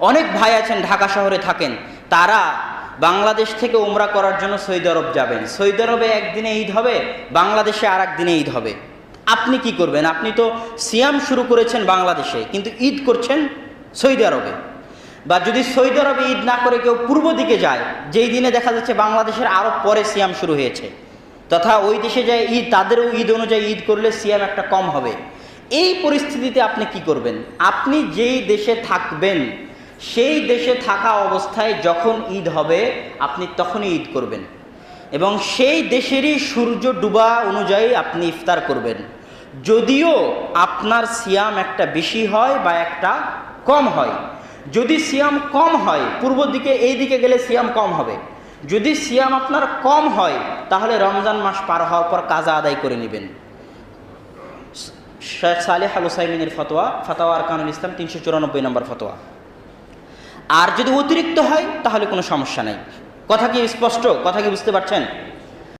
অনেক ভাই আছেন ঢাকা শহরে থাকেন, তারা বাংলাদেশ থেকে উমরা করার জন্য সৌদি আরব যাবেন। সৌদি আরবে একদিনে ঈদ হবে, বাংলাদেশে আর একদিনে ঈদ হবে। আপনি কি করবেন? আপনি তো সিয়াম শুরু করেছেন বাংলাদেশে, কিন্তু ঈদ করছেন সৌদি আরবে। বা যদি সৌদি আরবে ঈদ না করে কেউ পূর্ব দিকে যায়, যেই দিনে দেখা যাচ্ছে বাংলাদেশের আরও পরে সিয়াম শুরু হয়েছে, তথা ওই দেশে যায় ঈদ, তাদেরও ঈদ অনুযায়ী ঈদ করলে সিয়াম একটা কম হবে। এই পরিস্থিতিতে আপনি কি করবেন? আপনি যেই দেশে থাকবেন সেই দেশে থাকা অবস্থায় যখন ঈদ হবে আপনি তখনই ঈদ করবেন, এবং সেই দেশেরই সূর্য ডুবা অনুযায়ী আপনি ইফতার করবেন। যদিও আপনার সিয়াম একটা বেশি হয় বা একটা কম হয়। যদি সিয়াম কম হয়, পূর্ব দিকে এই দিকে গেলে সিয়াম কম হবে। যদি সিয়াম আপনার কম হয়, তাহলে রমজান মাস পার হওয়ার পর কাজা আদায় করে নেবেন। শেখ সালেহ আল উসাইমিনের ফতোয়া, ফাতাওয়া আরকানুল ইসলাম 394 নম্বর ফতোয়া। আর যদি অতিরিক্ত হয় তাহলে কোনো সমস্যা নাই। কথা কি স্পষ্ট? কথা কি বুঝতে পারছেন?